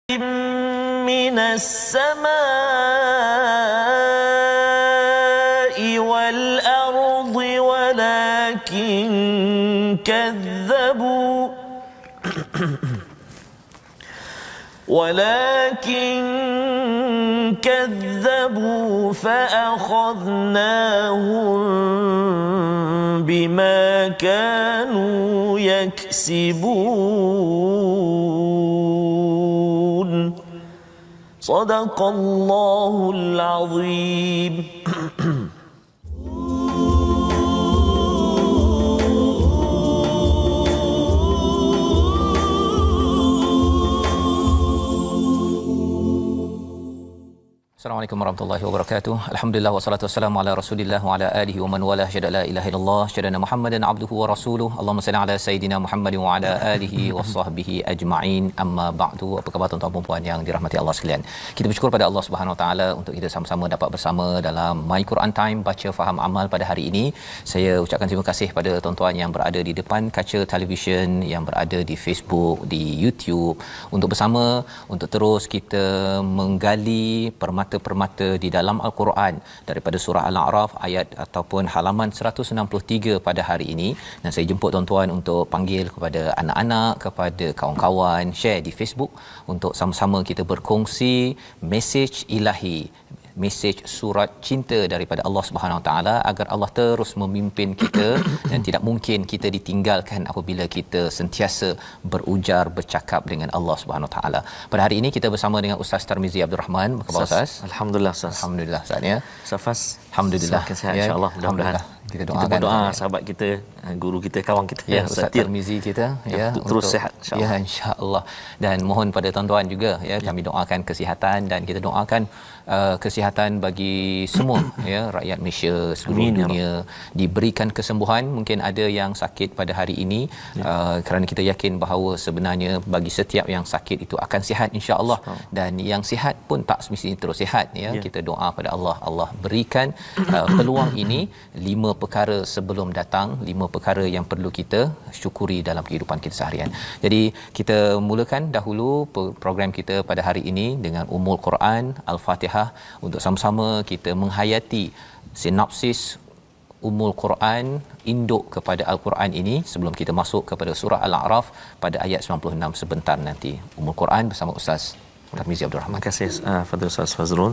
من السماء والأرض ولكن كذبوا فأخذناهم بما كانوا يكسبون صدق الله العظيم. Assalamualaikum warahmatullahi wabarakatuh. Alhamdulillah wassalatu wassalamu ala Rasulillah wa ala alihi wa man wala syada la ilaha illallah syadana Muhammadan abduhu wa rasuluhu. Allahumma salli ala sayidina Muhammad wa ala alihi washabbihi ajma'in. Amma ba'du. Apa khabar tuan-tuan dan puan yang dirahmati Allah sekalian? Kita bersyukur pada Allah Subhanahu wa taala untuk kita sama-sama dapat bersama dalam My Quran Time baca faham amal pada hari ini. Saya ucapkan terima kasih pada tuan-tuan yang berada di depan kaca televisyen, yang berada di Facebook, di YouTube untuk bersama untuk terus kita menggali permata di dalam Al-Quran daripada surah Al-A'raf ayat ataupun halaman 163 pada hari ini, dan saya jemput tuan-tuan untuk panggil kepada anak-anak, kepada kawan-kawan, share di Facebook untuk sama-sama kita berkongsi mesej ilahi, mesej surat cinta daripada Allah Subhanahu Wa Taala agar Allah terus memimpin kita dan tidak mungkin kita ditinggalkan apabila kita sentiasa berujar bercakap dengan Allah Subhanahu Wa Taala. Pada hari ini kita bersama dengan Ustaz Tarmizi Abdul Rahman. Apa khabar Ustaz? Alhamdulillah Ustaz. Alhamdulillah Ustaz ya. Safas. Alhamdulillah. Sihat insya-Allah. Mudah-mudahan kita berdoa sahabat kita, guru kita, kawan kita ya, Ustaz Tarmizi kita ya terus sihat insya-Allah. Ya insya-Allah. Dan mohon pada tuan-tuan juga ya, kami doakan kesihatan dan kita doakan kesihatan bagi semua ya rakyat Malaysia, seluruh dunia diberikan kesembuhan. Mungkin ada yang sakit pada hari ini kerana kita yakin bahawa sebenarnya bagi setiap yang sakit itu akan sihat insya-Allah, dan yang sihat pun tak semestinya terus sihat ya. Kita doa pada Allah, Allah berikan peluang ini. 5 perkara sebelum datang, 5 perkara yang perlu kita syukuri dalam kehidupan kita seharian. Jadi kita mulakan dahulu program kita pada hari ini dengan Ummul Quran Al-Fatihah untuk sama-sama kita menghayati sinopsis Ummul Quran, induk kepada Al-Quran ini sebelum kita masuk kepada surah Al-A'raf pada ayat 96 sebentar nanti. Ummul Quran bersama Ustaz Tarmizi Abdul Rahman. Terima kasih Fadil Ustaz Fazrul.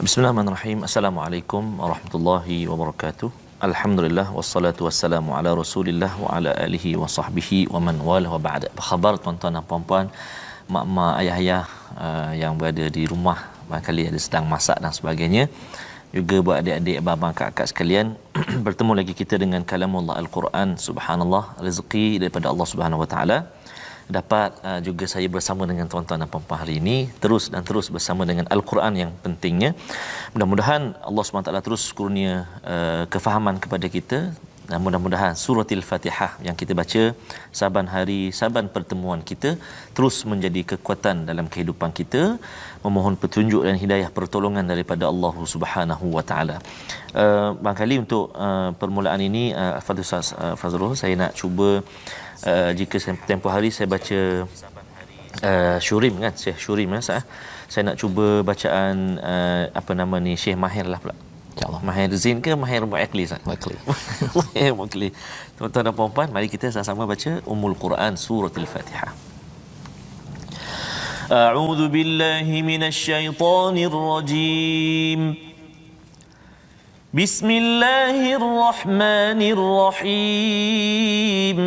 Bismillahirrahmanirrahim. Assalamualaikum warahmatullahi wabarakatuh. Alhamdulillah wassalatu wassalamu ala Rasulillah wa ala alihi wa sahbihi wa man wala wa ba'da. Apa khabar tuan-tuan dan puan-puan, mak-mak, ayah-ayah yang berada di rumah, barangkali ada sedang masak dan sebagainya. Juga buat adik-adik, abang-abang, kakak sekalian, bertemu lagi kita dengan kalamullah Al-Quran. Subhanallah, rezeki daripada Allah Subhanahu Wa Taala. Dapat juga saya bersama dengan tuan-tuan dan puan-puan hari ini terus bersama dengan Al-Quran yang pentingnya. Mudah-mudahan Allah SWT terus kurnia kefahaman kepada kita, dan mudah-mudahan suratul Fatihah yang kita baca saban hari, saban pertemuan kita terus menjadi kekuatan dalam kehidupan kita, memohon petunjuk dan hidayah pertolongan daripada Allah Subhanahu Wa Taala. Barangkali untuk permulaan ini Fadil Ustaz Fazrul, saya nak cuba jika tempoh hari saya baca Syurim kan, Syekh Syurim saya nak cuba bacaan apa nama ni, Syekh Mahir lah pula. InsyaAllah. Mahir Zain ke Mahir Mu'akli? Mahir Mu'akli. Tuan-tuan dan puan-puan, mari kita sama-sama baca Ummul Quran Suratul Fatihah. A'udzu billahi minasy syaithanir rajim. Bismillahirrahmanirrahim.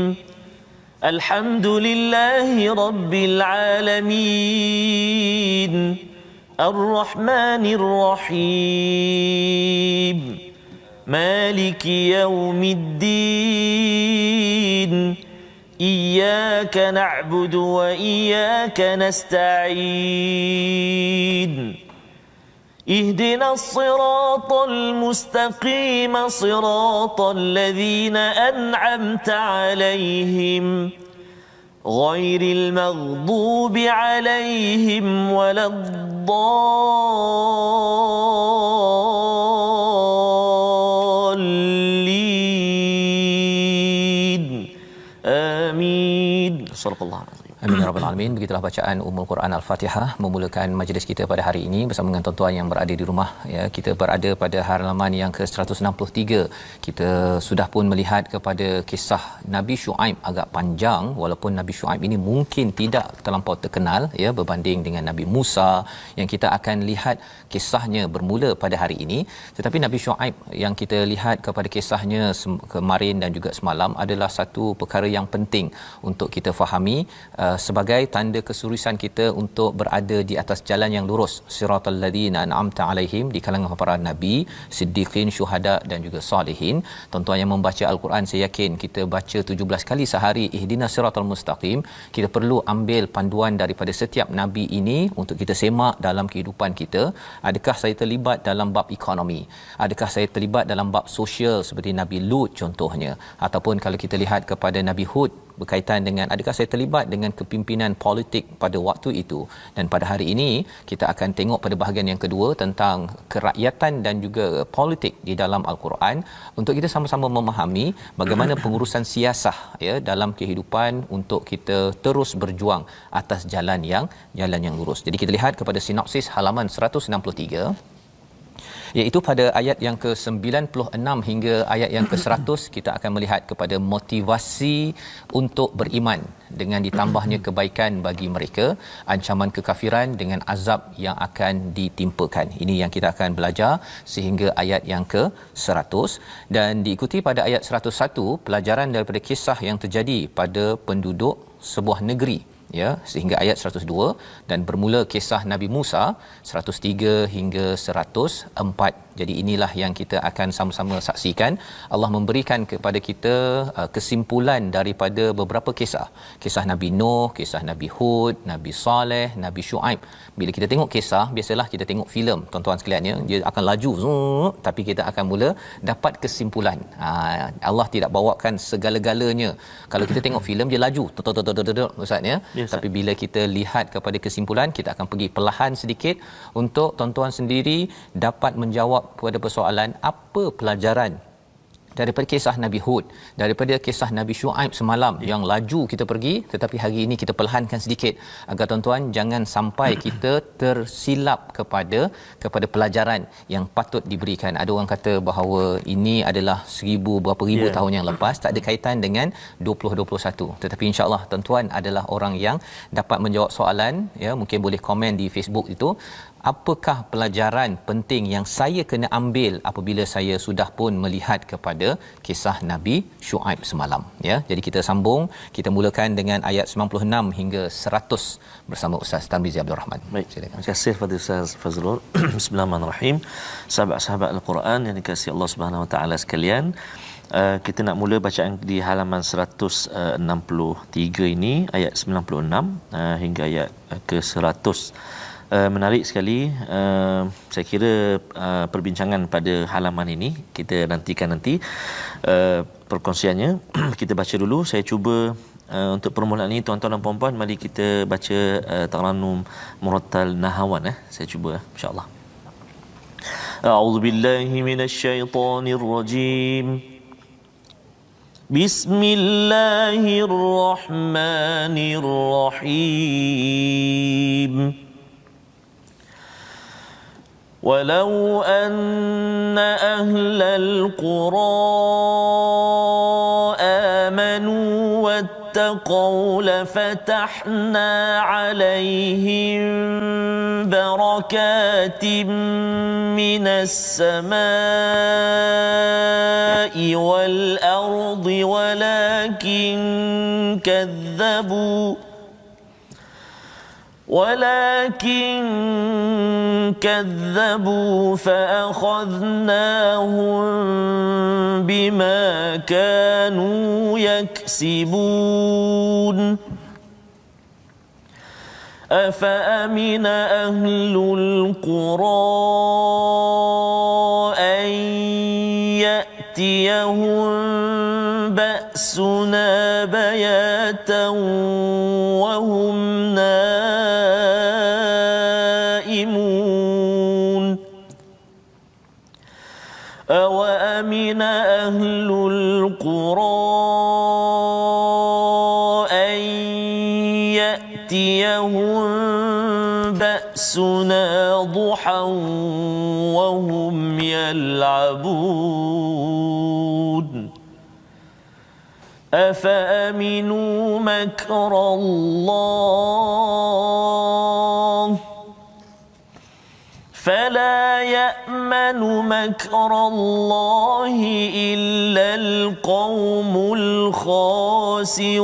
Alhamdulillahi rabbil alamin. الرحمن الرحيم مالك يوم الدين إياك نعبد وإياك نستعين اهدنا الصراط المستقيم صراط الذين أنعمت عليهم غير المغضوب عليهم ولا الضالين آمين. صدق الله العظيم. Amin ya rabbal alamin. Begitulah bacaan Ummul Quran Al-Fatihah memulakan majlis kita pada hari ini bersama dengan tuan-tuan yang berada di rumah ya. Kita berada pada halaman yang ke-163. Kita sudah pun melihat kepada kisah Nabi Syuaib, agak panjang walaupun Nabi Syuaib ini mungkin tidak terlampau terkenal ya berbanding dengan Nabi Musa yang kita akan lihat kisahnya bermula pada hari ini. Tetapi Nabi Syuaib yang kita lihat kepada kisahnya kemarin dan juga semalam adalah satu perkara yang penting untuk kita fahami sebagai tanda keseriusan kita untuk berada di atas jalan yang lurus, siratal ladzina an'amta alaihim, di kalangan para nabi, siddiqin, syuhada dan juga salihin. Tuan-tuan yang membaca al-Quran, saya yakin kita baca 17 kali sehari ihdinas siratal mustaqim, kita perlu ambil panduan daripada setiap nabi ini untuk kita semak dalam kehidupan kita. Adakah saya terlibat dalam bab ekonomi? Adakah saya terlibat dalam bab sosial seperti Nabi Lut contohnya? Ataupun kalau kita lihat kepada Nabi Hud berkaitan dengan adakah saya terlibat dengan kepimpinan politik pada waktu itu. Dan pada hari ini kita akan tengok pada bahagian yang kedua tentang kerakyatan dan juga politik di dalam al-Quran untuk kita sama-sama memahami bagaimana pengurusan siasah ya dalam kehidupan untuk kita terus berjuang atas jalan yang lurus. Jadi kita lihat kepada sinopsis halaman 163, iaitu pada ayat yang ke-96 hingga ayat yang ke-100 kita akan melihat kepada motivasi untuk beriman dengan ditambahnya kebaikan bagi mereka, ancaman kekafiran dengan azab yang akan ditimpakan. Ini yang kita akan belajar sehingga ayat yang ke-100 dan diikuti pada ayat 101 pelajaran daripada kisah yang terjadi pada penduduk sebuah negeri ya, sehingga ayat 102 dan bermula kisah Nabi Musa 103 hingga 104. Jadi inilah yang kita akan sama-sama saksikan. Allah memberikan kepada kita kesimpulan daripada beberapa kisah. Kisah Nabi Nuh, kisah Nabi Hud, Nabi Saleh, Nabi Syuaib. Bila kita tengok kisah, biasalah kita tengok filem, tuan-tuan sekalian ya, dia akan laju tapi kita akan mula dapat kesimpulan. Allah tidak bawakan segala-galanya. Kalau kita tengok filem dia laju ustaz ya. Tapi bila kita lihat kepada kesimpulan, kita akan pergi perlahan sedikit untuk tuan-tuan sendiri dapat menjawab kepada persoalan apa pelajaran daripada kisah Nabi Hud, daripada kisah Nabi Syuaib semalam yang laju kita pergi, tetapi hari ini kita perlahankan sedikit agar tuan-tuan jangan sampai kita tersilap kepada pelajaran yang patut diberikan. Ada orang kata bahawa ini adalah berapa ribu tahun yang lepas, tak ada kaitan dengan 2021. Tetapi insya-Allah tuan-tuan adalah orang yang dapat menjawab soalan ya, mungkin boleh komen di Facebook itu. Apakah pelajaran penting yang saya kena ambil apabila saya sudah pun melihat kepada kisah Nabi Syuaib semalam ya. Jadi kita sambung, kita mulakan dengan ayat 96 hingga 100 bersama Ustaz Tarmizi Abdul Rahman. Baik, terima kasih kepada Ustaz Fazrul. Bismillahirrahmanirrahim. Sahabat-sahabat Al-Quran yang dikasihi Allah Subhanahu Wa Taala sekalian, kita nak mula bacaan di halaman 163 ini, ayat 96 hingga ayat ke-100. Menarik sekali. Saya kira perbincangan pada halaman ini kita nantikan nanti perkongsiannya. Kita baca dulu. Saya cuba untuk permulaan ini tuan-tuan dan puan-puan, mari kita baca Taranum Murattal Nahawan. Saya cuba insya-Allah. A'udzubillahi minasyaitonirrajim. Bismillahirrahmanirrahim. ولو أن أهل القرى آمنوا واتقوا لفتحنا عليهم بركات من السماء والأرض ولكن كذبوا فأخذناهم بما كانوا يكسبون أفأمن أهل القرى أن يأتيهم بأسنا بياتا وهم نائمون أوأمن أهل القرى أن يأتيهم بأسنا ضحى وهم يلعبون أفأمنوا مكر الله فلا يأمن مكر الله إلا القوم الخاسرون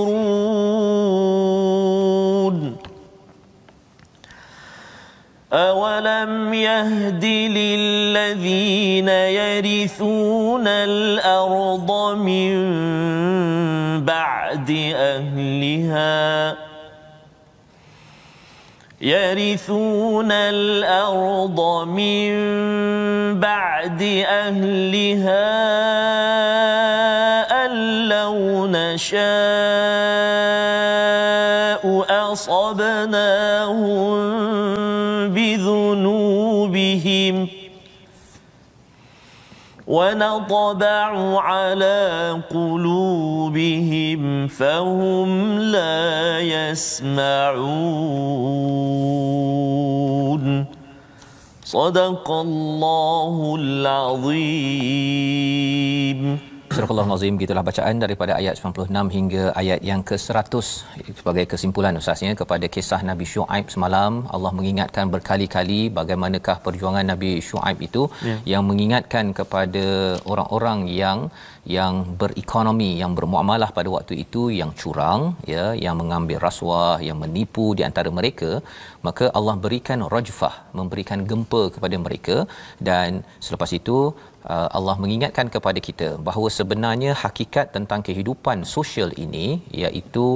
أولم يهد للذين يرثون الأرض من بعد أهلها أن لو نشاء أصبناهم بذنوبهم ونطبع على قلوبهم فهم لا يسمعون صدق الله العظيم. Surah Al-Azim, gitulah bacaan daripada ayat 96 hingga ayat yang ke-100 sebagai kesimpulan Ustaznya kepada kisah Nabi Syuaib semalam. Allah mengingatkan berkali-kali bagaimanakah perjuangan Nabi Syuaib itu, yang mengingatkan kepada orang-orang yang berekonomi, yang bermuamalah pada waktu itu, yang curang, ya, yang mengambil rasuah, yang menipu di antara mereka. Maka Allah berikan rajfah, memberikan gempa kepada mereka. Dan selepas itu Allah mengingatkan kepada kita bahawa sebenarnya hakikat tentang kehidupan sosial ini, iaitu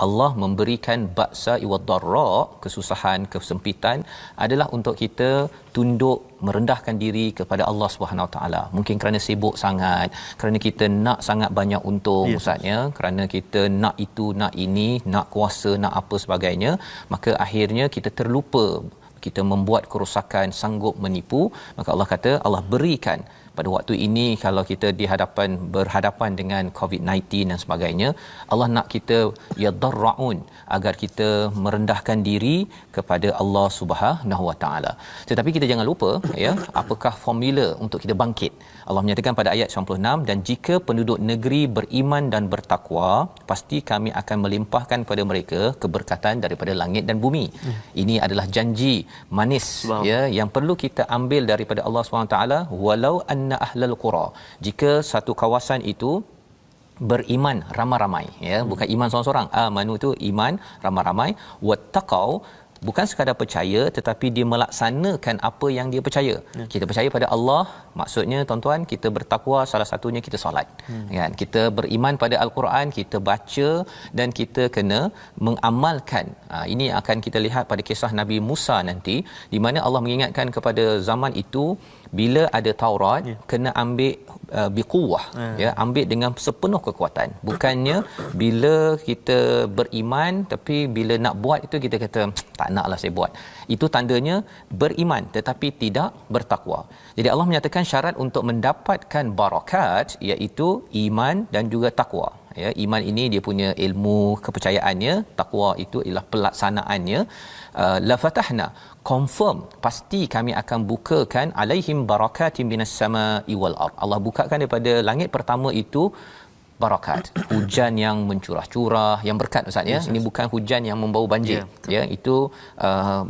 Allah memberikan ba'sa wad darra, kesusahan, kesempitan, adalah untuk kita tunduk, merendahkan diri kepada Allah Subhanahu Wa Taala. Mungkin kerana sibuk sangat, kerana kita nak sangat banyak untung, Ustaznya, kerana kita nak itu, nak ini, nak kuasa, nak apa sebagainya, maka akhirnya kita terlupa, kita membuat kerosakan, sanggup menipu. Maka Allah kata, Allah berikan pada waktu ini, kalau kita berhadapan dengan COVID-19 dan sebagainya, Allah nak kita yadarraun, agar kita merendahkan diri kepada Allah Subhanahu Wa Taala. Tetapi kita jangan lupa, ya, apakah formula untuk kita bangkit. Allah menyatakan pada ayat 96, dan jika penduduk negeri beriman dan bertakwa, pasti kami akan melimpahkan kepada mereka keberkatan daripada langit dan bumi. Ini adalah janji manis, ya, yang perlu kita ambil daripada Allah Subhanahu taala. Walau anna ahlal qura, jika satu kawasan itu beriman ramai-ramai, ya, bukan iman seorang-seorang, amanu itu iman ramai-ramai, wattaqau, bukan sekadar percaya tetapi dia melaksanakan apa yang dia percaya. Kita percaya pada Allah, maksudnya tuan-tuan, kita bertakwa, salah satunya kita solat, kan? Kita beriman pada al-Quran, kita baca dan kita kena mengamalkan. Ini akan kita lihat pada kisah Nabi Musa nanti, di mana Allah mengingatkan kepada zaman itu, bila ada Taurat, kena ambil biquwah, ya, ambil dengan sepenuh kekuatan. Bukannya bila kita beriman tapi bila nak buat itu kita kata tak naklah saya buat. Itu tandanya beriman tetapi tidak bertakwa. Jadi Allah menyatakan syarat untuk mendapatkan barakat iaitu iman dan juga takwa. Ya, iman ini dia punya ilmu kepercayaannya, takwa itu ialah pelaksanaannya. La fatahna, confirm, pasti kami akan bukakan alaihim barakatim minas samai wal ard. Allah bukakan daripada langit pertama itu barakat, hujan yang mencurah-curah, yang berkat, Ustaz, ya. Ini bukan hujan yang membawa banjir, ya, itu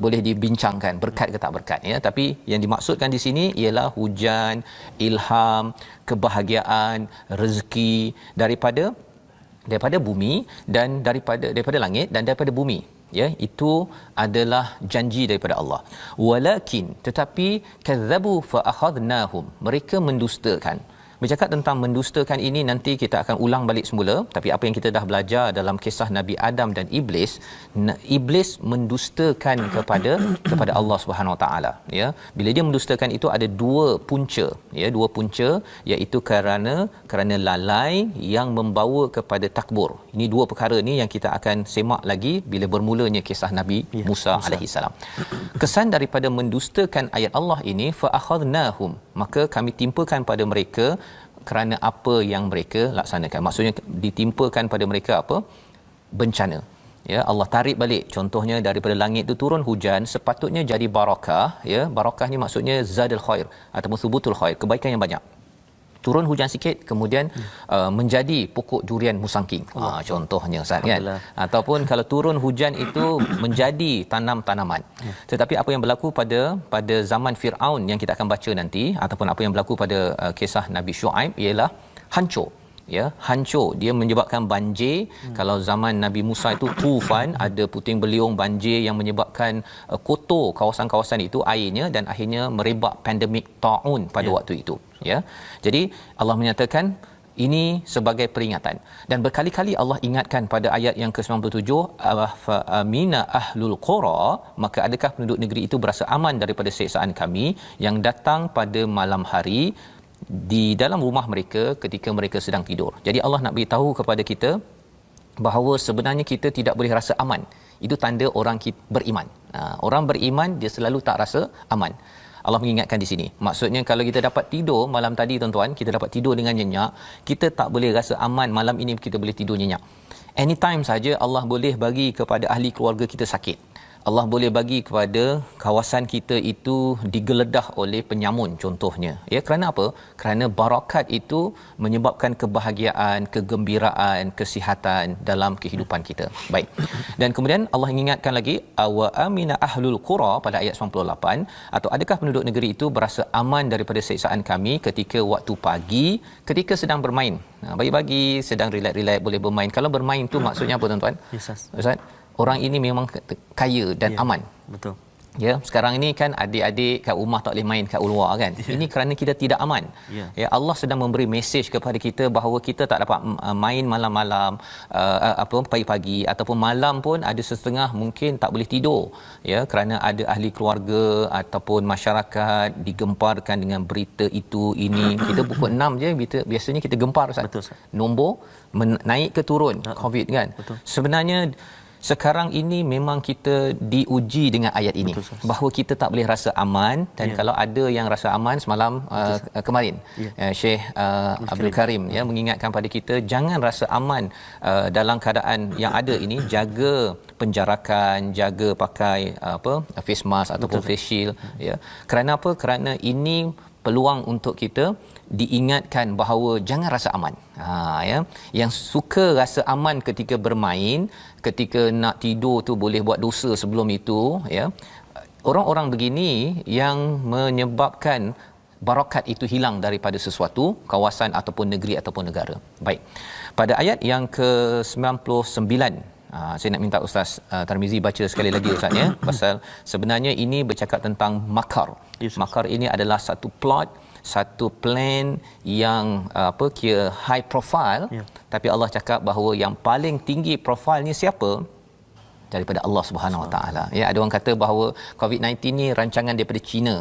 boleh dibincangkan berkat ke tak berkat, ya. Tapi yang dimaksudkan di sini ialah hujan, ilham, kebahagiaan, rezeki daripada bumi dan daripada langit dan daripada bumi, ya. Itu adalah janji daripada Allah. Walakin, tetapi kazzabu fa akhadnahum, mereka mendustakan. Bercakap tentang mendustakan ini nanti kita akan ulang balik semula, tapi apa yang kita dah belajar dalam kisah Nabi Adam dan Iblis mendustakan kepada Allah Subhanahu Wa Taala, ya. Bila dia mendustakan itu ada dua punca, iaitu kerana lalai yang membawa kepada takbur. Ini dua perkara ni yang kita akan semak lagi bila bermulanya kisah Nabi Musa alaihi salam. Kesan daripada mendustakan ayat Allah ini, fa akhadnahum, maka kami timpakan pada mereka kerana apa yang mereka laksanakan. Maksudnya ditimpakan pada mereka apa? Bencana. ya Allah tarik balik. Contohnya daripada langit itu turun hujan, sepatutnya jadi barakah, ya. Barakah ni maksudnya zadul khair ataupun thubutul khair, kebaikan yang banyak. Turun hujan sikit kemudian menjadi pokok durian musangking. Contohnya Ustaz kan. Ataupun kalau turun hujan itu menjadi tanam-tanaman. Tetapi apa yang berlaku pada zaman Firaun yang kita akan baca nanti, ataupun apa yang berlaku pada kisah Nabi Syuaib, ialah hancur. Ya, hancur. Dia menyebabkan banjir. Kalau zaman Nabi Musa itu tufan, ada puting beliung banjir yang menyebabkan kotor kawasan-kawasan itu airnya, dan akhirnya merebak pandemik taun pada waktu itu, ya. Jadi Allah menyatakan ini sebagai peringatan, dan berkali-kali Allah ingatkan pada ayat yang ke-97, fa amina ahlul qura, maka adakah penduduk negeri itu berasa aman daripada siksaan kami yang datang pada malam hari di dalam rumah mereka ketika mereka sedang tidur. Jadi Allah nak beritahu kepada kita bahawa sebenarnya kita tidak boleh rasa aman. Itu tanda orang beriman. Orang beriman dia selalu tak rasa aman. Allah mengingatkan di sini. Maksudnya kalau kita dapat tidur malam tadi tuan-tuan, kita dapat tidur dengan nyenyak, kita tak boleh rasa aman malam ini kita boleh tidur nyenyak. Anytime saja Allah boleh bagi kepada ahli keluarga kita sakit. Allah boleh bagi kepada kawasan kita itu digeledah oleh penyamun contohnya. Ya, kerana apa? Kerana barakat itu menyebabkan kebahagiaan, kegembiraan, kesihatan dalam kehidupan kita. Baik. Dan kemudian Allah ingatkan lagi, awa amina ahlul qura pada ayat 98, atau adakah penduduk negeri itu berasa aman daripada siksaan kami ketika waktu pagi, ketika sedang bermain. Pagi-pagi sedang relax-relax boleh bermain. Kalau bermain tu maksudnya apa tuan-tuan? Ustaz, orang ini memang kaya dan aman. Betul. Ya, sekarang ini kan adik-adik kat rumah tak boleh main kat luar kan. Ini kerana kita tidak aman. Ya, Allah sedang memberi mesej kepada kita bahawa kita tak dapat main malam-malam, pagi-pagi ataupun malam pun ada setengah mungkin tak boleh tidur. Ya, kerana ada ahli keluarga ataupun masyarakat digemparkan dengan berita itu ini. Kita pukul 6 je biasanya kita gempar Ustaz. Betul, Ustaz. Nombor naik ke turun COVID kan. Betul. Sebenarnya sekarang ini memang kita diuji dengan ayat ini. Betul, bahawa kita tak boleh rasa aman, dan kalau ada yang rasa aman semalam kemarin Syekh Abdul Karim ya mengingatkan pada kita jangan rasa aman dalam keadaan yang ada ini. Jaga penjarakan, jaga pakai face mask ataupun face shield ya. Kerana apa? Kerana ini peluang untuk kita diingatkan bahawa jangan rasa aman. Ya, yang suka rasa aman ketika bermain, ketika nak tidur tu boleh buat dosa sebelum itu ya. Orang-orang begini yang menyebabkan barakat itu hilang daripada sesuatu kawasan ataupun negeri ataupun negara. Baik. Pada ayat yang ke-99, saya nak minta Ustaz Tarmizi baca sekali lagi Ustaz ya, pasal sebenarnya ini bercakap tentang makar. Makar ini adalah satu plot, satu plan yang kira high profile, tapi Allah cakap bahawa yang paling tinggi profilnya siapa? Daripada Allah Subhanahu Wa Taala. Ya, ada orang kata bahawa COVID-19 ni rancangan daripada China.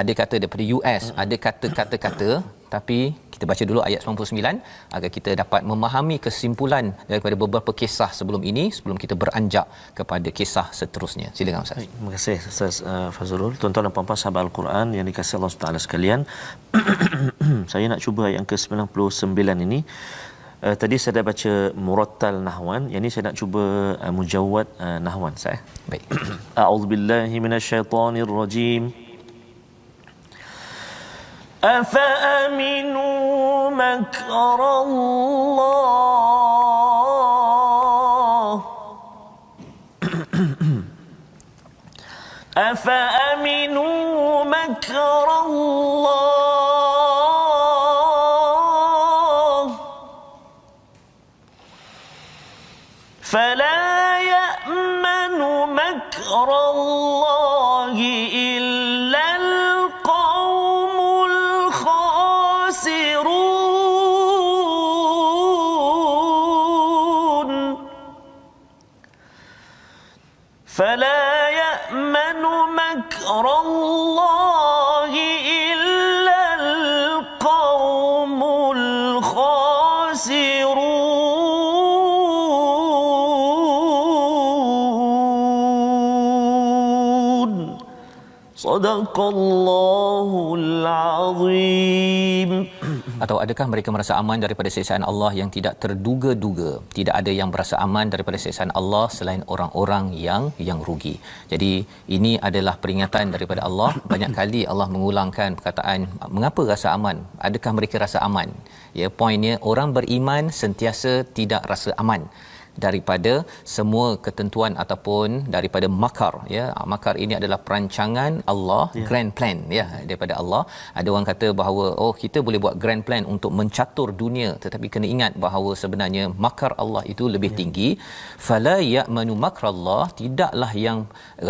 Ada kata daripada US, ada kata-kata, tapi kita baca dulu ayat 99 agar kita dapat memahami kesimpulan daripada beberapa kisah sebelum ini sebelum kita beranjak kepada kisah seterusnya. Silakan Ustaz. Terima kasih Ustaz Fazrul. Tuan-tuan dan puan-puan sahabat Al-Quran yang dikasihi Allah Taala sekalian. Saya nak cuba ayat yang ke-99 ini. Tadi saya dah baca murattal nahwan, yang ini saya nak cuba mujawwad nahwan saya. Baik. A'udzubillahi minasyaitonir rajim. أفأمنوا مكر الله أفأمنوا مكر الله فلا يأمن مكر الله إلا القوم الخاسرون فلا يأمن مكر الله إلا القوم الخاسرون Sadaqallahul azim. Atau adakah mereka merasa aman daripada siksaan Allah yang tidak terduga-duga? Tidak ada yang berasa aman daripada siksaan Allah selain orang-orang yang rugi. Jadi ini adalah peringatan daripada Allah. Banyak kali Allah mengulangkan perkataan mengapa rasa aman? Adakah mereka rasa aman? Ya, poinnya orang beriman sentiasa tidak rasa aman daripada semua ketentuan ataupun daripada makar, ya. Makar ini adalah perancangan Allah, grand plan, ya, daripada Allah. Ada orang kata bahawa kita boleh buat grand plan untuk mencatur dunia, tetapi kena ingat bahawa sebenarnya makar Allah itu lebih tinggi. Fala ya'manu makrallah, tidaklah yang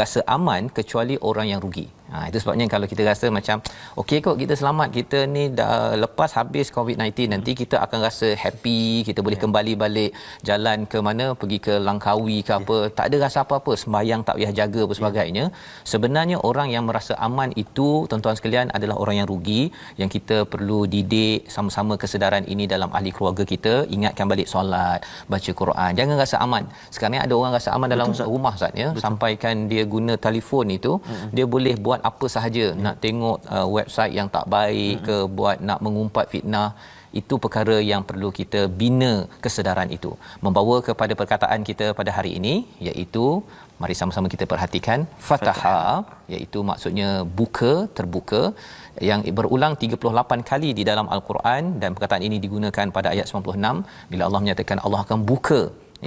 rasa aman kecuali orang yang rugi. Itu sebabnya kalau kita rasa macam okey kot, kita selamat, kita ni dah lepas habis COVID-19, nanti kita akan rasa happy, kita boleh kembali balik jalan ke mana, pergi ke Langkawi ke apa, tak ada rasa apa-apa, sembahyang tak payah jaga apa sebagainya. Sebenarnya orang yang merasa aman itu, tuan-tuan sekalian, adalah orang yang rugi, yang kita perlu didik sama-sama kesedaran ini dalam ahli keluarga kita. Ingatkan balik solat, baca Quran, jangan rasa aman. Sekarang ni ada orang rasa aman dalam rumah, Ustaz, ya, sampaikan dia guna telefon itu, dia boleh buat apa sahaja, nak tengok website yang tak baik ke, buat nak mengumpat fitnah. Itu perkara yang perlu kita bina kesedaran itu. Membawa kepada perkataan kita pada hari ini, iaitu mari sama-sama kita perhatikan Fataha, iaitu maksudnya buka, terbuka, yang berulang 38 kali di dalam Al-Quran, dan perkataan ini digunakan pada ayat 96 bila Allah menyatakan Allah akan buka,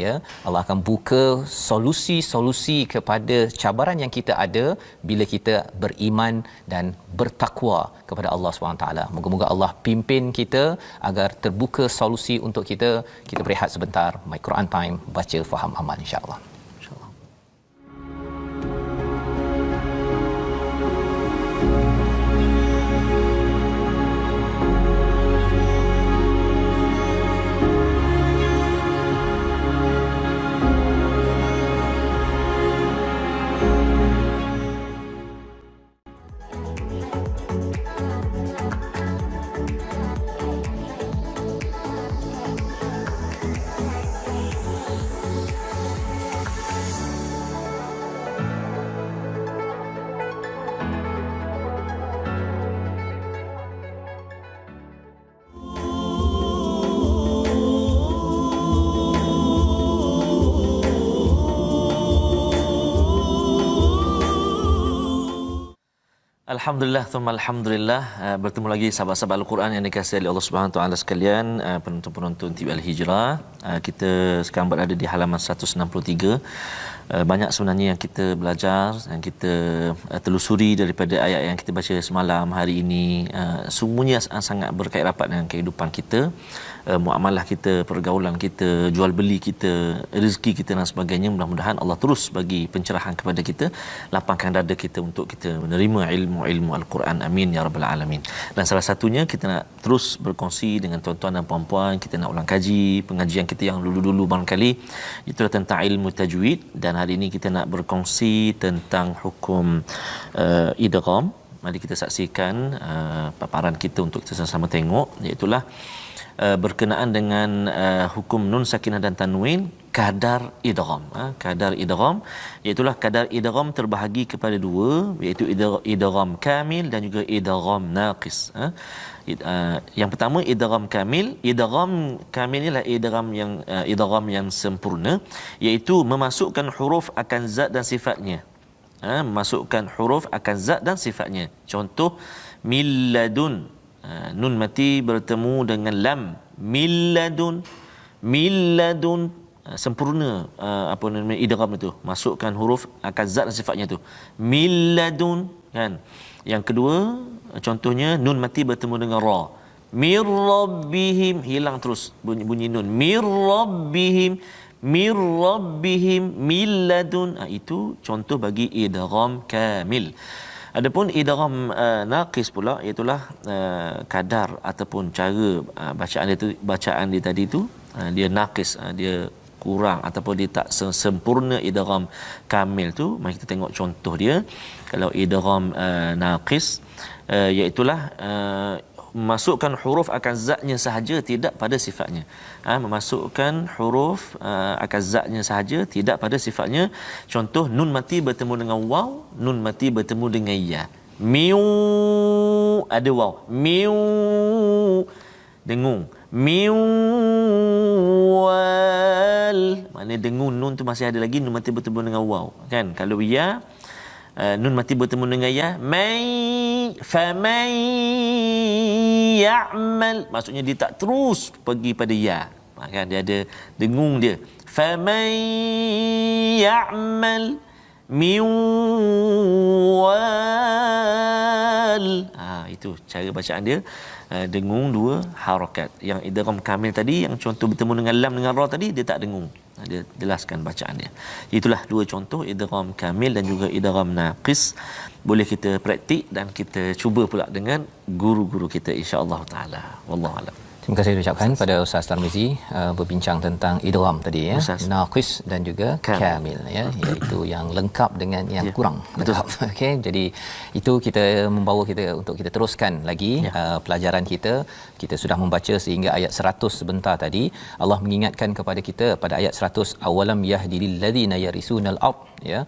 ya, Allah akan buka solusi-solusi kepada cabaran yang kita ada bila kita beriman dan bertakwa kepada Allah SWT. Moga-moga Allah pimpin kita agar terbuka solusi untuk kita. Kita berehat sebentar. My Quran Time, baca, faham, amal, insya-Allah. Alhamdulillah, thumma alhamdulillah. Bertemu lagi sahabat-sahabat Al-Quran yang dikasihi oleh Allah Subhanahu Wa Taala sekalian, penonton-penonton TV Al-Hijrah. Kita sekarang berada di halaman 163. Banyak sebenarnya yang kita belajar, yang kita telusuri daripada ayat yang kita baca semalam, hari ini. Semuanya sangat berkait rapat dengan kehidupan kita, muamalah kita, pergaulan kita, jual beli kita, rezeki kita dan sebagainya. Mudah-mudahan Allah terus bagi pencerahan kepada kita, lapangkan dada kita untuk kita menerima ilmu Al-Quran. Amin ya rabbal alamin. Dan salah satunya kita nak terus berkongsi dengan tuan-tuan dan puan-puan, kita nak ulang kaji pengajian kita yang dulu-dulu barangkali, itulah tentang ilmu tajwid. Dan hari ini kita nak berkongsi tentang hukum idgham. Mari kita saksikan paparan kita untuk kita sama-sama tengok, iaitulah berkenaan dengan hukum nun sakinah dan tanwin, kadar idgham. Kadar idgham iaitulah kadar idgham terbahagi kepada dua, iaitu idgham kamil dan juga idgham naqis. Yang pertama idgham kamil. Idgham kamil ialah idgham yang sempurna, iaitu memasukkan huruf akan zat dan sifatnya. Memasukkan huruf akan zat dan sifatnya. Contoh milladun, nun mati bertemu dengan lam, milladun, sempurna apa namanya idgham itu, masukkan huruf akan zat dan sifatnya tu, milladun, kan. Yang kedua contohnya nun mati bertemu dengan ra, mir rabbihim, hilang terus bunyi nun, mir rabbihim milladun. Itu contoh bagi idgham kamil. Adapun idgham naqis pula, iaitulah kadar ataupun cara bacaan dia tadi tu, dia naqis, dia kurang ataupun dia tak sempurna idgham kamil tu. Mari kita tengok contoh dia. Kalau idgham naqis, iaitulah memasukkan huruf akan zatnya sahaja, tidak pada sifatnya. Memasukkan huruf akan zatnya sahaja, tidak pada sifatnya. Contoh, nun mati bertemu dengan waw, nun mati bertemu dengan ya. Miu, ada waw. Miu, dengung. Miu wal, maknanya dengung, nun tu masih ada lagi, nun mati bertemu dengan waw, kan? Kalau ya, nun mati bertemu dengan ya, may famay ya'mal, maksudnya dia tak terus pergi pada ya, kan? Dia ada dengung dia. Famay ya'mal min wal, itu cara bacaan dia. Dengung dua harakat. Yang idgham kamil tadi, yang contoh bertemu dengan lam dengan ra tadi, dia tak dengung. Dia jelaskan bacaan dia. Itulah dua contoh idgham kamil dan juga idgham naqis. Boleh kita praktik dan kita cuba pula dengan guru-guru kita, insya-Allah taala. Wallahu a'lam. Terima kasih ucapkan pada Ustaz Tarmizi berbincang tentang idgham tadi ya, naqis dan juga kamil ya, iaitu yang lengkap dengan yang kurang lengkap. Okey, jadi itu kita membawa kita untuk kita teruskan lagi pelajaran kita. Kita sudah membaca sehingga ayat 100 sebentar tadi. Allah mengingatkan kepada kita pada ayat 100, awalam yahdilil ladzina yarisunal ard, ya,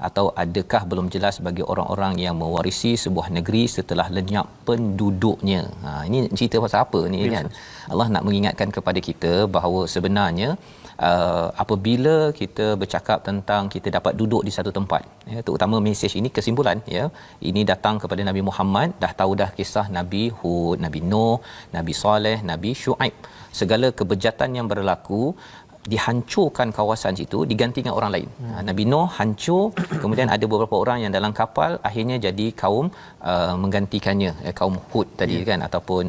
atau adakah belum jelas bagi orang-orang yang mewarisi sebuah negeri setelah lenyap penduduknya. Ini cerita pasal apa ni kan? Allah nak mengingatkan kepada kita bahawa sebenarnya apabila kita bercakap tentang kita dapat duduk di satu tempat, ya, terutama mesej ini kesimpulan, ya, ini datang kepada Nabi Muhammad, dah tahu dah kisah Nabi Hud, Nabi Nuh, Nabi Saleh, Nabi Shu'aib, segala kebejatan yang berlaku, dihancurkan kawasan situ, digantikan orang lain. Nabi Nuh hancur, kemudian ada beberapa orang yang dalam kapal, akhirnya jadi kaum menggantikannya, kaum Hud tadi kan, ataupun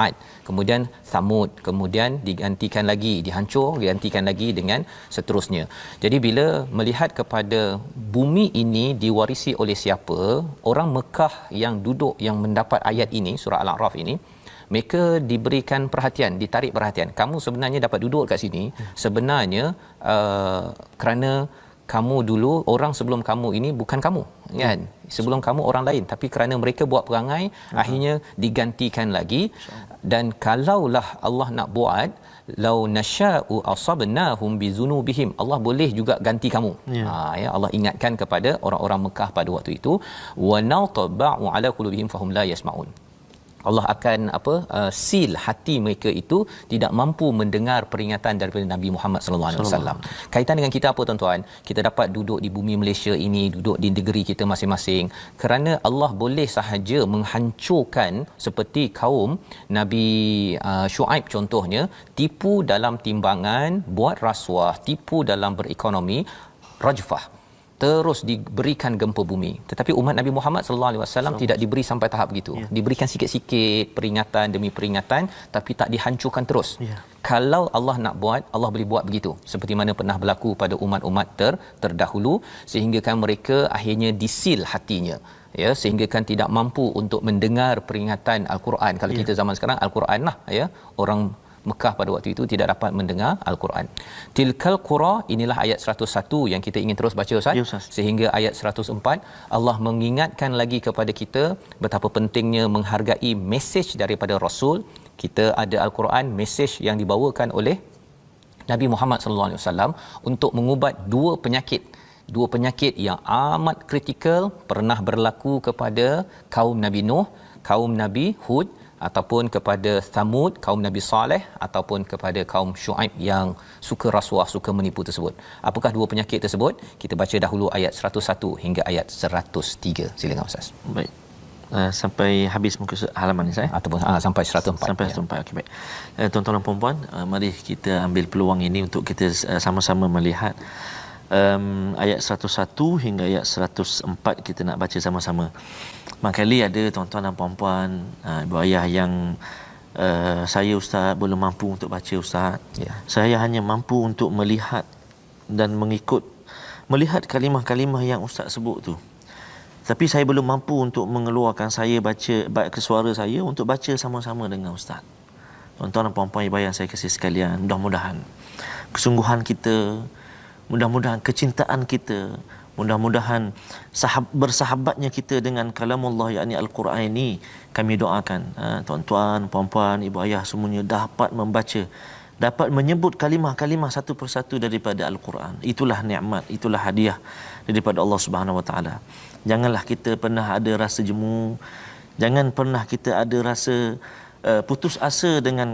Ad, kemudian Samud, kemudian digantikan lagi, digantikan lagi dengan seterusnya. Jadi bila melihat kepada bumi ini diwarisi oleh siapa, orang Mekah yang duduk, yang mendapat ayat ini, surah Al-A'raf ini, mereka diberikan perhatian, ditarik perhatian. Kamu sebenarnya dapat duduk kat sini sebenarnya kerana kamu dulu, orang sebelum kamu ini bukan kamu, kan? Sebelum kamu orang lain, tapi kerana mereka buat perangai, akhirnya digantikan lagi. Dan kalaulah Allah nak buat, lau nasya'u asabnahum bizunubihim, Allah boleh juga ganti kamu. Ya, Allah ingatkan kepada orang-orang Mekah pada waktu itu, wa nataba'u ala qulubihim fahum la yasma'un. Allah akan seal hati mereka itu, tidak mampu mendengar peringatan daripada Nabi Muhammad sallallahu alaihi wasallam. Kaitan dengan kita apa tuan-tuan? Kita dapat duduk di bumi Malaysia ini, duduk di negeri kita masing-masing kerana Allah boleh sahaja menghancurkan seperti kaum Nabi Shu'aib contohnya, tipu dalam timbangan, buat rasuah, tipu dalam berekonomi, rajfah, terus diberikan gempa bumi. Tetapi umat Nabi Muhammad sallallahu alaihi wasallam tidak diberi sampai tahap begitu. Diberikan sikit-sikit peringatan demi peringatan, tapi tak dihancurkan terus. Kalau Allah nak buat, Allah boleh buat begitu, seperti mana pernah berlaku pada umat-umat terdahulu, sehingga kan mereka akhirnya disil hatinya, ya, sehingga kan tidak mampu untuk mendengar peringatan Al-Quran. Kalau kita zaman sekarang Al-Quran lah, ya, orang Mekah pada waktu itu tidak dapat mendengar Al-Quran. Tilkal qura, inilah ayat 101 yang kita ingin terus baca Ustaz, sehingga ayat 104. Allah mengingatkan lagi kepada kita betapa pentingnya menghargai mesej daripada Rasul. Kita ada Al-Quran, mesej yang dibawakan oleh Nabi Muhammad sallallahu alaihi wasallam untuk mengubat dua penyakit yang amat kritikal pernah berlaku kepada kaum Nabi Nuh, kaum Nabi Hud, ataupun kepada Samud, kaum Nabi Saleh, ataupun kepada kaum Shu'aib yang suka rasuah, suka menipu tersebut. Apakah dua penyakit tersebut? Kita baca dahulu ayat 101 hingga ayat 103. Silakan Ustaz. Baik. Sampai habis muka halaman ni saya, ataupun sampai 104. Sampai 104. Okey, baik. Tuan-tuan dan puan-puan, mari kita ambil peluang ini untuk kita sama-sama melihat ayat 101 hingga ayat 104. Kita nak baca sama-sama. Mangkali ada tuan-tuan dan puan-puan, ibu ayah yang saya Ustaz belum mampu untuk baca Ustaz. Saya hanya mampu untuk melihat dan melihat kalimah-kalimah yang Ustaz sebut tu. Tapi saya belum mampu untuk mengeluarkan saya baca ke suara saya untuk baca sama-sama dengan Ustaz. Tuan-tuan dan puan-puan ibu ayah saya kasih sekalian, mudah-mudahan kesungguhan kita, mudah-mudahan kecintaan kita Mudah-mudahan bersahabatnya kita dengan kalamullah yakni al-Quran ini, kami doakan tuan-tuan, puan-puan, ibu ayah semuanya dapat membaca, dapat menyebut kalimah-kalimah satu persatu daripada al-Quran. Itulah nikmat, itulah hadiah daripada Allah Subhanahu Wa Taala. Janganlah kita pernah ada rasa jemu, jangan pernah kita ada rasa putus asa dengan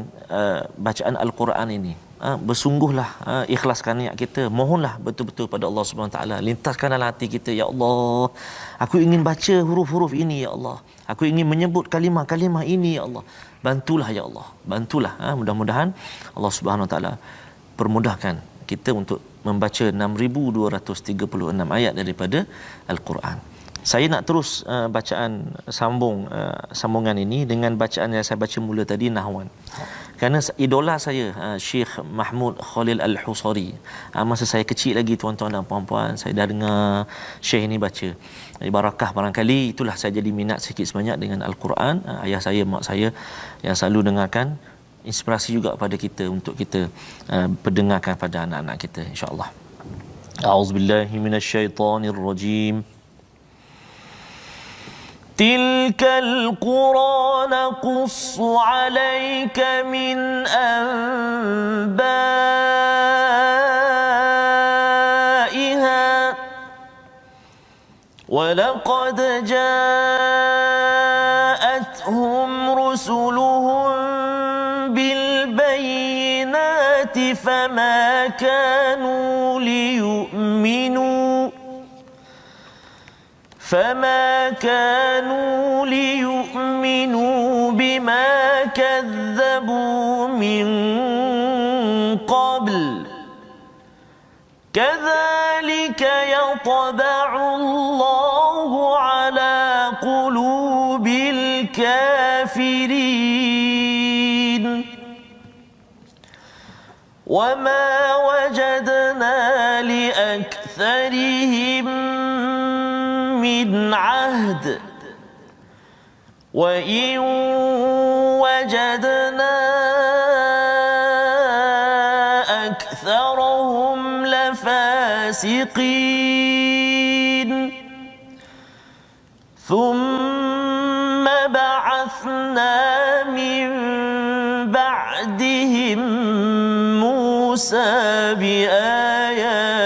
bacaan al-Quran ini. Bersungguhlah, ikhlaskan niat kita, mohonlah betul-betul pada Allah Subhanahu Wa Taala, lintaskan dalam hati kita, ya Allah, aku ingin baca huruf-huruf ini ya Allah, aku ingin menyebut kalimah-kalimah ini ya Allah, bantulah ya Allah, bantulah. Mudah-mudahan Allah Subhanahu Wa Taala permudahkan kita untuk membaca 6236 ayat daripada al-Quran. Saya nak terus bacaan sambungan ini dengan bacaan yang saya baca mula tadi, nahwan. Kerana idola saya Syekh Mahmud Khalil Al-Husari. Masa saya kecil lagi tuan-tuan dan puan-puan, saya dah dengar Syekh ini baca. Barakah barangkali itulah saya jadi minat sikit sebanyak dengan Al-Quran. Ayah saya, mak saya yang selalu dengarkan, inspirasi juga pada kita untuk kita pendengarkan pada anak-anak kita, insya-Allah. A'udzubillahi minasyaitonirrajim. تلك القرى نقص عليك من أنبائها ولقد جاءتهم رسلهم بالبينات فما كانوا ليؤمنوا بما كذبوا من قبل كذلك يطبع الله على قلوب الكافرين وما وجدنا لأكثرهم من عهد وإن وجدنا أكثرهم لفاسقين ثم بعثنا من بعدهم موسى بآياتنا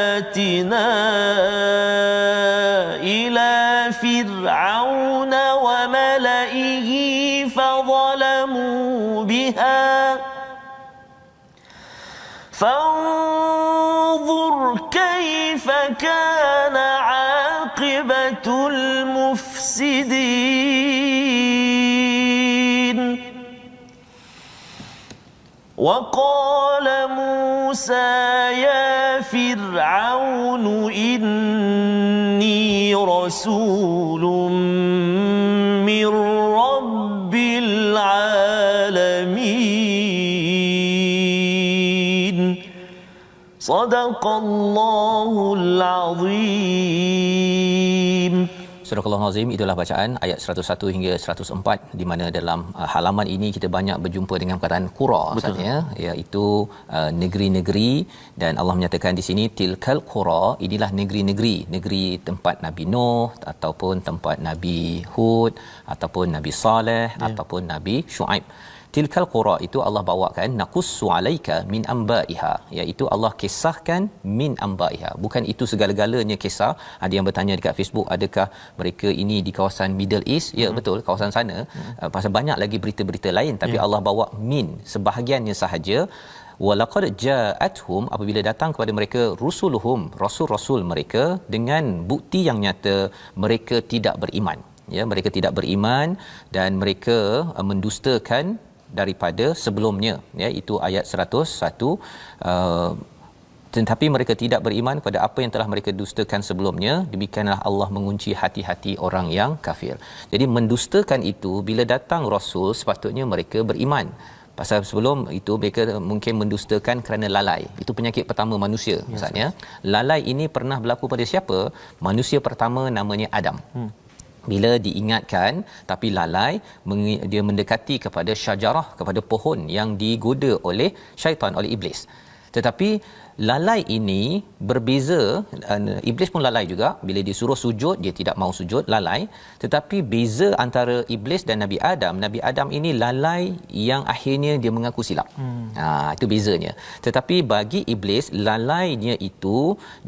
فرعون وملئه فظلموا بها فانظر كيف كان عاقبة المفسدين وقال موسى يا فرعون إني رسول من رب العالمين صدق الله العظيم. Surah Al-Azim, itulah bacaan ayat 101 hingga 104, di mana dalam halaman ini kita banyak berjumpa dengan perkataan qura maksudnya, iaitu negeri-negeri, dan Allah menyatakan di sini tilkal qura, inilah negeri-negeri, negeri tempat Nabi Nuh ataupun tempat Nabi Hud ataupun Nabi Saleh ataupun Nabi Shu'aib. Tilkal qura itu Allah bawakan naqussu alaika min ambaiha, iaitu Allah kisahkan min ambaiha, bukan itu segala-galanya kisah. Ada yang bertanya dekat Facebook, adakah mereka ini di kawasan Middle East? Ya, betul, kawasan sana. Pasal banyak lagi berita-berita lain, tapi Allah bawa min sebahagiannya sahaja. Walaqad ja'atuhum, apabila datang kepada mereka rusuluhum, rasul-rasul mereka, dengan bukti yang nyata mereka tidak beriman. Mereka tidak beriman dan mereka mendustakan daripada sebelumnya, itu ayat 101. Tetapi mereka tidak beriman pada apa yang telah mereka dustakan sebelumnya, demikianlah Allah mengunci hati-hati orang yang kafir. Jadi mendustakan itu, bila datang rasul sepatutnya mereka beriman. Pasal sebelum itu mereka mungkin mendustakan kerana lalai. Itu penyakit pertama manusia. Maksudnya lalai ini pernah berlaku pada siapa? Manusia pertama namanya Adam. Bila diingatkan tapi lalai, dia mendekati kepada syajarah, kepada pohon yang digoda oleh syaitan, oleh iblis. Tetapi lalai ini berbeza, iblis pun lalai juga. Bila disuruh sujud dia tidak mau sujud, lalai. Tetapi beza antara iblis dan Nabi Adam ini lalai yang akhirnya dia mengaku silap. Itu bezanya. Tetapi bagi iblis, lalainya itu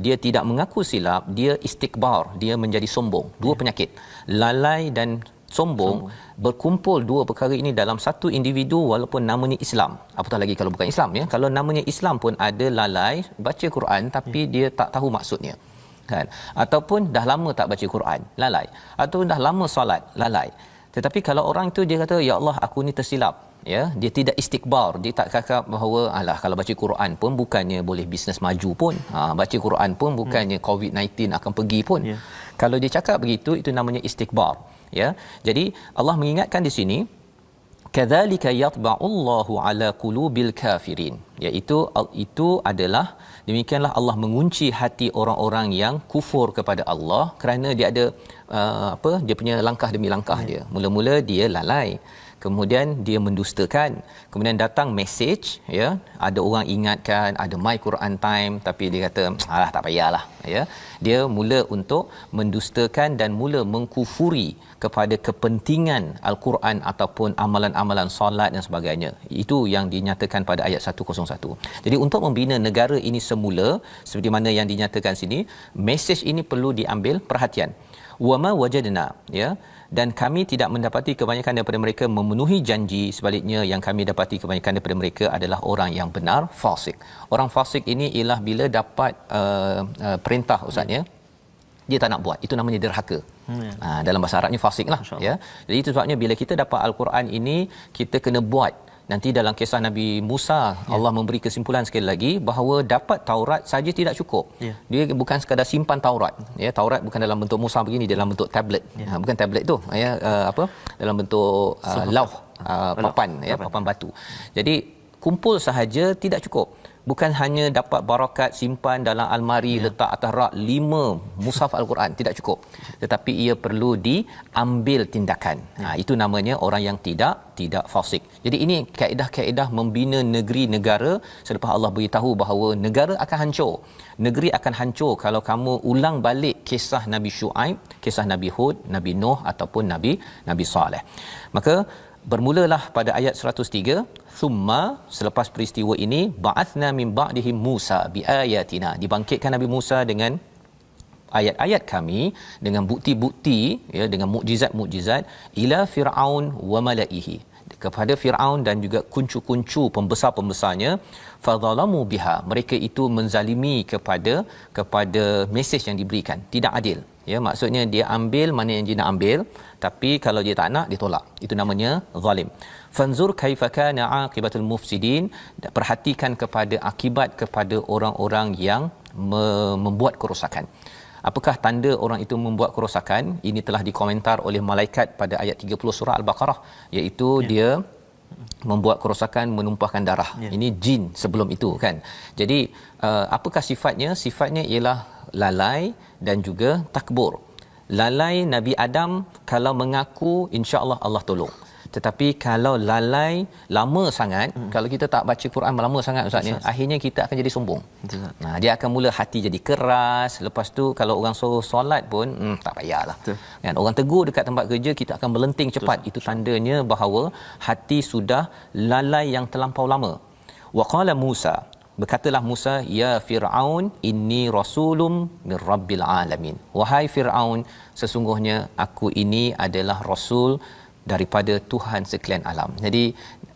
dia tidak mengaku silap, dia istikbar, dia menjadi sombong. Dua penyakit, lalai dan sombong berkumpul dua perkara ini dalam satu individu walaupun namanya Islam. Apatah lagi kalau bukan Islam, ya. Kalau namanya Islam pun ada lalai baca Quran tapi dia tak tahu maksudnya, kan? Ataupun dah lama tak baca Quran, lalai. Ataupun dah lama solat, lalai. Tetapi kalau orang itu dia kata ya Allah aku ni tersilap, ya, dia tidak istikbar, dia tak cakap bahawa alah kalau baca Quran pun bukannya boleh bisnes maju pun, baca Quran pun bukannya COVID-19 akan pergi pun. Kalau dia cakap begitu, itu namanya istikbar, ya. Jadi Allah mengingatkan di sini kadzalika yatba'ullahu ala qulubil kafirin, iaitu itu adalah demikianlah Allah mengunci hati orang-orang yang kufur kepada Allah kerana dia ada dia punya langkah demi langkah dia. Mula-mula dia lalai, kemudian dia mendustakan, kemudian datang message, ya, ada orang ingatkan ada My Quran Time tapi dia kata alah tak payahlah, ya. Dia mula untuk mendustakan dan mula mengkufuri kepada kepentingan Al-Quran ataupun amalan-amalan solat dan sebagainya. Itu yang dinyatakan pada ayat 101. Jadi untuk membina negara ini semula seperti mana yang dinyatakan sini, message ini perlu diambil perhatian. Wama wajadna, ya, dan kami tidak mendapati kebanyakan daripada mereka memenuhi janji, sebaliknya yang kami dapati kebanyakan daripada mereka adalah orang yang benar fasik. Orang fasik ini ialah bila dapat perintah, ustaz, ya, dia tak nak buat, itu namanya derhaka. Dalam bahasa Arabnya fasik lah, ya. Jadi itu sebabnya bila kita dapat Al-Quran ini kita kena buat. Nanti dalam kisah Nabi Musa, Allah memberi kesimpulan sekali lagi bahawa dapat Taurat saja tidak cukup. Dia bukan sekadar simpan Taurat, ya. Taurat bukan dalam bentuk Musa begini, dalam bentuk tablet. Bukan tablet tu, ya, dalam bentuk lauh, papan, ya, papan batu. Jadi kumpul sahaja tidak cukup. Bukan hanya dapat barakat simpan dalam almari, letak atas rak 5 mushaf Al-Quran, tidak cukup. Tetapi ia perlu diambil tindakan. Itu namanya orang yang tidak fasik. Jadi ini kaedah-kaedah membina negeri negara selepas Allah beritahu bahawa negara akan hancur. Negeri akan hancur kalau kamu ulang balik kisah Nabi Syuaib, kisah Nabi Hud, Nabi Nuh ataupun Nabi Saleh. Maka bermulalah pada ayat 103, thumma, selepas peristiwa ini, ba'athna min ba'dihim Musa biayatina, dibangkitkan Nabi Musa dengan ayat-ayat kami, dengan bukti-bukti, ya, dengan mukjizat-mukjizat, ila Fir'aun wa malaihi, kepada Fir'aun dan juga kuncu-kuncu pembesar-pembesarnya, fadzalamu biha, mereka itu menzalimi kepada mesej yang diberikan, tidak adil. Ya, maksudnya dia ambil mana yang dia nak ambil, tapi kalau dia tak nak, dia tolak. Itu namanya zalim. Fanzur kaifa kana aqibatul mufsidin, perhatikan kepada akibat kepada orang-orang yang membuat kerosakan. Apakah tanda orang itu membuat kerosakan? Ini telah dikomentar oleh malaikat pada ayat 30 surah Al-Baqarah, iaitu dia membuat kerosakan, menumpahkan darah. Ini jin sebelum itu, kan. Jadi apakah sifatnya? Sifatnya ialah lalai dan juga takbur. Lalai Nabi Adam kalau mengaku, insya-Allah Allah tolong. Tetapi kalau lalai lama sangat, kalau kita tak baca Quran lama sangat, ustaznya, akhirnya kita akan jadi sombong. Dia akan mula hati jadi keras. Lepas tu kalau orang suruh solat pun tak payahlah. Kan, orang tegur dekat tempat kerja, kita akan melenting cepat. Itu tandanya bahawa hati sudah lalai yang terlampau lama. Wa qala Musa, berkatalah Musa, ya Fir'aun inni rasulun min rabbil alamin, wahai Fir'aun, sesungguhnya aku ini adalah rasul daripada Tuhan sekalian alam. Jadi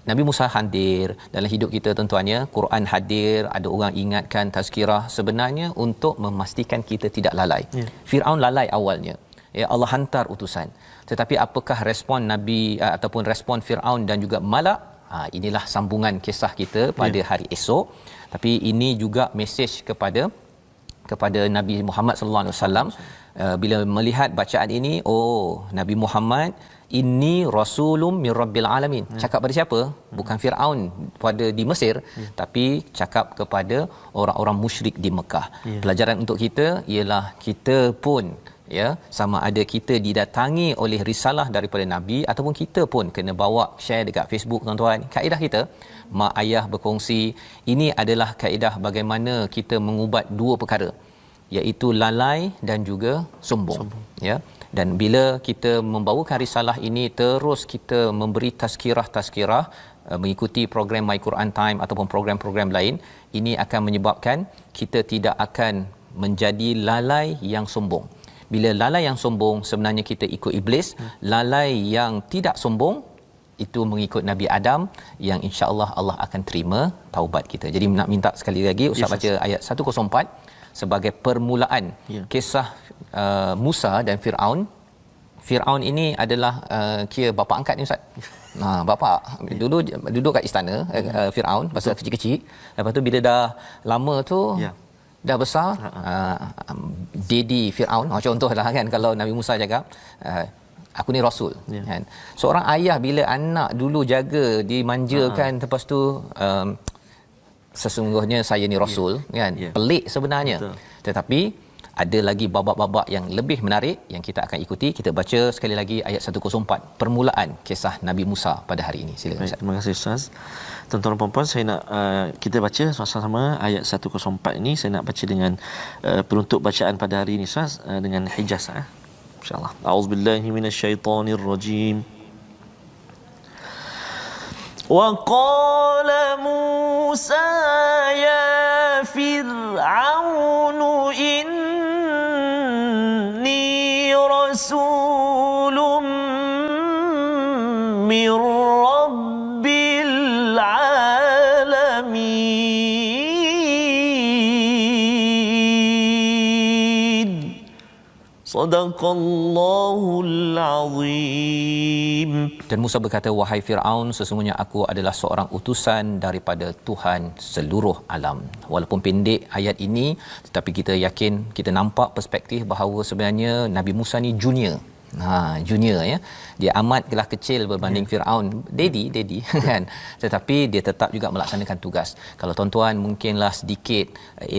Nabi Musa hadir dalam hidup kita, tuan-tuannya. Quran hadir, ada orang ingatkan, tazkirah, sebenarnya untuk memastikan kita tidak lalai. Fir'aun lalai awalnya, ya, Allah hantar utusan, tetapi apakah respon Nabi ataupun respon Fir'aun dan juga Malak? Inilah sambungan kisah kita pada hari esok. Tapi ini juga mesej kepada Nabi Muhammad sallallahu alaihi wasallam. Bila melihat bacaan ini, Nabi Muhammad inni rasulun min rabbil alamin. Cakap pada siapa? Bukan Firaun pada di Mesir, tapi cakap kepada orang-orang musyrik di Mekah. Pelajaran untuk kita ialah kita pun ya, sama ada kita didatangi oleh risalah daripada nabi ataupun kita pun kena bawa share dekat Facebook tuan-tuan. Kaedah kita mak ayah berkongsi, ini adalah kaedah bagaimana kita mengubat dua perkara, iaitu lalai dan juga sombong. Ya, dan bila kita membawakan risalah ini terus kita memberi tazkirah mengikuti program My Quran Time ataupun program-program lain, ini akan menyebabkan kita tidak akan menjadi lalai yang sombong. Bila lalai yang sombong sebenarnya kita ikut iblis, lalai yang tidak sombong itu mengikut Nabi Adam yang insya-Allah Allah akan terima taubat kita. Jadi nak minta sekali lagi Ustaz baca ayat 104 sebagai permulaan kisah Musa dan Firaun. Firaun ini adalah kira bapa angkat ni Ustaz. Bapa dulu duduk kat istana Firaun masa kecil-kecil. Lepas tu bila dah lama tu dah besar, daddy Firaun, contohlah kan, kalau Nabi Musa cakap aku ni rasul kan. Seorang ayah bila anak dulu jaga dimanjakan, lepas tu sesungguhnya saya ni rasul kan. Pelik sebenarnya. Tetapi ada lagi babak-babak yang lebih menarik yang kita akan ikuti. Kita baca sekali lagi ayat 104 permulaan kisah Nabi Musa pada hari ini. Silakan Ustaz. Terima kasih Ustaz. Tuan-tuan dan puan-puan, saya nak kita baca sama-sama ayat 104 ini. Saya nak baca dengan penutup bacaan pada hari ini Ustaz, dengan hijaz insya-Allah. A'udzubillahi minasyaitonirrajim. Wa qala Musa ya Fir'aun inni rasulun min rabbil alamin. Sadaqallahul azim. Dan Musa berkata, wahai Firaun, sesungguhnya aku adalah seorang utusan daripada Tuhan seluruh alam. Walaupun pendek ayat ini, tetapi kita yakin, kita nampak perspektif bahawa sebenarnya Nabi Musa ni junior. Junior ya. Dia amatlah kecil berbanding Firaun. Daddy kan. Tetapi dia tetap juga melaksanakan tugas. Kalau tuan-tuan mungkinlah sedikit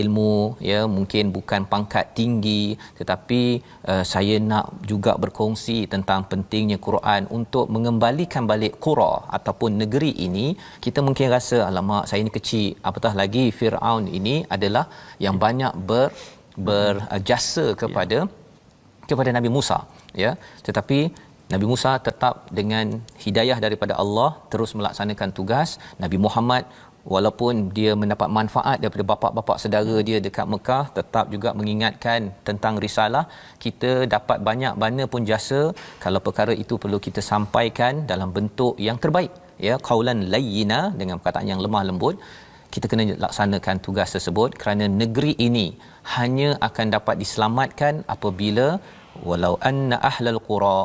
ilmu ya, mungkin bukan pangkat tinggi, tetapi saya nak juga berkongsi tentang pentingnya Quran untuk mengembalikan balik qura ataupun negeri ini. Kita mungkin rasa alamak saya ni kecil, apatah lagi Firaun ini adalah yang banyak berjasa kepada Nabi Musa ya. Tetapi Nabi Musa tetap dengan hidayah daripada Allah terus melaksanakan tugas. Nabi Muhammad walaupun dia mendapat manfaat daripada bapa-bapa saudara dia dekat Mekah, tetap juga mengingatkan tentang risalah. Kita dapat banyak mana pun jasa, kalau perkara itu perlu kita sampaikan dalam bentuk yang terbaik ya, qaulan layyina, dengan perkataan yang lemah lembut. Kita kena laksanakan tugas tersebut kerana negeri ini hanya akan dapat diselamatkan apabila walau anna ahlal qura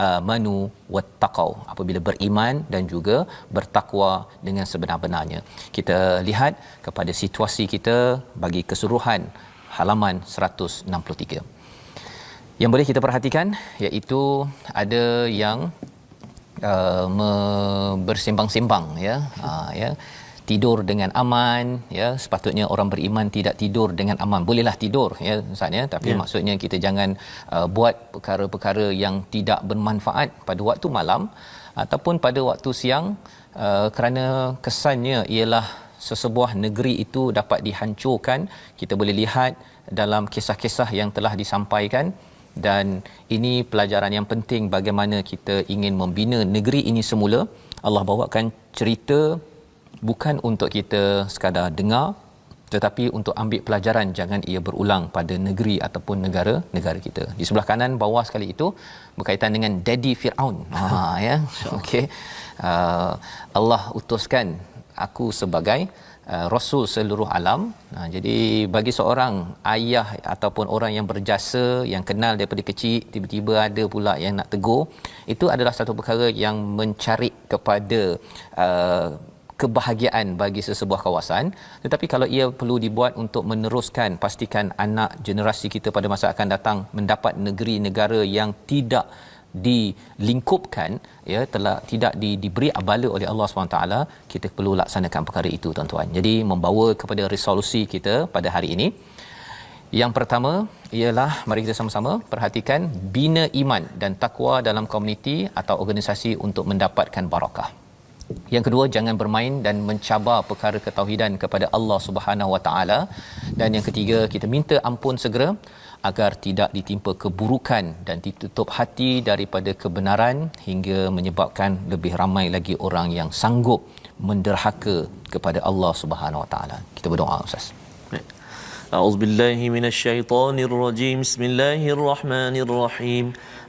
amanu wattaqau, apabila beriman dan juga bertakwa dengan sebenar-benarnya. Kita lihat kepada situasi kita bagi keseluruhan halaman 163. Yang boleh kita perhatikan iaitu ada yang bersembang-sembang ya. Tidur dengan aman ya, sepatutnya orang beriman tidak tidur dengan aman. Bolehlah tidur ya Ustaz ya, tapi maksudnya kita jangan buat perkara-perkara yang tidak bermanfaat pada waktu malam ataupun pada waktu siang, kerana kesannya ialah sesebuah negeri itu dapat dihancurkan. Kita boleh lihat dalam kisah-kisah yang telah disampaikan, dan ini pelajaran yang penting bagaimana kita ingin membina negeri ini semula. Allah bawakan cerita bukan untuk kita sekadar dengar, tetapi untuk ambil pelajaran, jangan ia berulang pada negeri ataupun negara kita. Di sebelah kanan bawah sekali itu berkaitan dengan daddy Firaun. Ya. Okey. Allah utuskan aku sebagai rasul seluruh alam. Jadi bagi seorang ayah ataupun orang yang berjasa, yang kenal daripada kecil, tiba-tiba ada pula yang nak tegur, itu adalah satu perkara yang mencari kepada kebahagiaan bagi sesebuah kawasan. Tetapi kalau ia perlu dibuat untuk meneruskan, pastikan anak generasi kita pada masa akan datang mendapat negeri negara yang tidak dilingkupkan ya, telah tidak diberi abala oleh Allah SWT, kita perlu laksanakan perkara itu tuan-tuan. Jadi membawa kepada resolusi kita pada hari ini, Yang pertama ialah mari kita sama-sama perhatikan bina iman dan takwa dalam komuniti atau organisasi untuk mendapatkan barakah. Yang kedua, jangan bermain dan mencabar perkara ketauhidan kepada Allah Subhanahu Wa Taala. Dan yang ketiga, kita minta ampun segera agar tidak ditimpa keburukan dan ditutup hati daripada kebenaran hingga menyebabkan lebih ramai lagi orang yang sanggup menderhaka kepada Allah Subhanahu Wa Taala. Kita berdoa, Ustaz. أعوذ بالله من الشيطان الرجيم بسم الله الرحمن الرحيم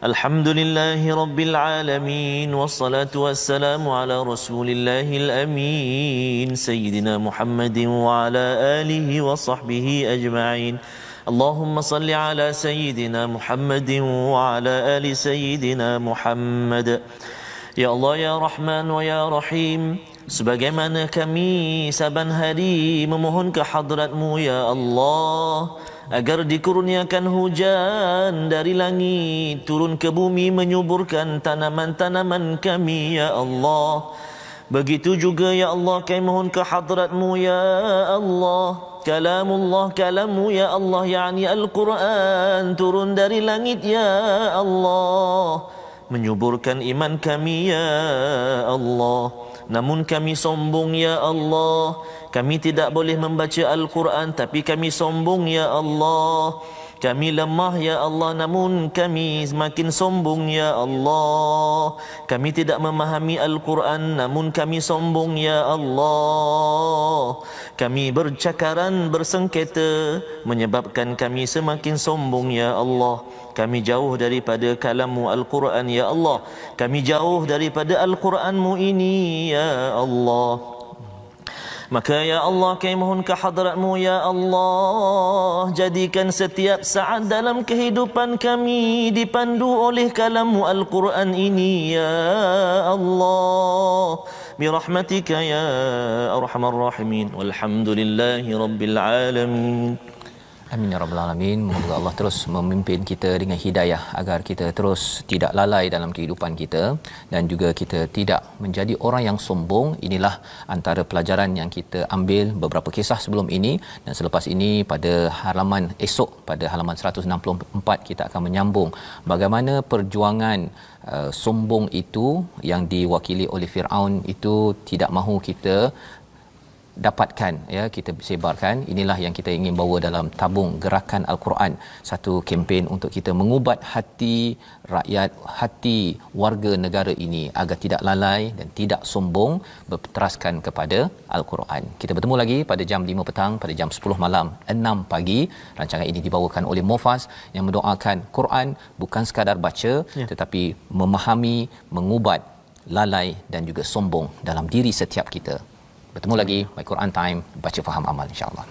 الحمد لله رب العالمين والصلاة والسلام على رسول الله الأمين سيدنا محمد وعلى آله وصحبه أجمعين اللهم صل على سيدنا محمد وعلى آل سيدنا محمد يا الله يا رحمن ويا رحيم sebagaimana kami saban hari memohon ke hadrat-Mu ya Allah agar dikurniakan hujan dari langit turun ke bumi menyuburkan tanaman-tanaman kami ya Allah. Begitu juga ya Allah kami mohon ke hadrat-Mu ya Allah, kalamullah kalamu ya Allah, yakni Al-Quran turun dari langit ya Allah, menyuburkan iman kami ya Allah. Namun kami sombong ya Allah, kami tidak boleh membaca Al-Quran tapi kami sombong ya Allah. Kami lemah ya Allah, namun kami semakin sombong ya Allah. Kami tidak memahami Al-Quran, namun kami sombong ya Allah. Kami bercakaran, bersengketa, menyebabkan kami semakin sombong ya Allah. Kami jauh daripada kalam-Mu Al-Quran ya Allah. Kami jauh daripada Al-Quran-Mu ini ya Allah. Maka ya Allah kami mohon ke hadrat-Mu ya Allah, jadikan setiap saat dalam kehidupan kami dipandu oleh kalam-Mu Al-Quran ini ya Allah, birahmatika ya arhamar rahimin walhamdulillahi rabbil alamin. Amin ya rabbal alamin. Moga Allah terus memimpin kita dengan hidayah agar kita terus tidak lalai dalam kehidupan kita dan juga kita tidak menjadi orang yang sombong. Inilah antara pelajaran yang kita ambil beberapa kisah sebelum ini, dan selepas ini pada halaman esok pada halaman 164 kita akan menyambung bagaimana perjuangan sombong itu yang diwakili oleh Firaun itu tidak mahu kita dapatkan, ya, kita sebarkan. Inilah yang kita ingin bawa dalam tabung gerakan Al-Quran, satu kempen untuk kita mengubat hati rakyat, hati warga negara ini agar tidak lalai dan tidak sombong, berteraskan kepada Al-Quran. Kita bertemu lagi pada jam 5 petang, pada jam 10 malam, 6 pagi. Rancangan ini dibawakan oleh Mufaz yang mendoakan Quran bukan sekadar baca, tetapi memahami, mengubat lalai dan juga sombong dalam diri setiap kita. Bertemu lagi My Quran Time, baca faham amal, insya-Allah.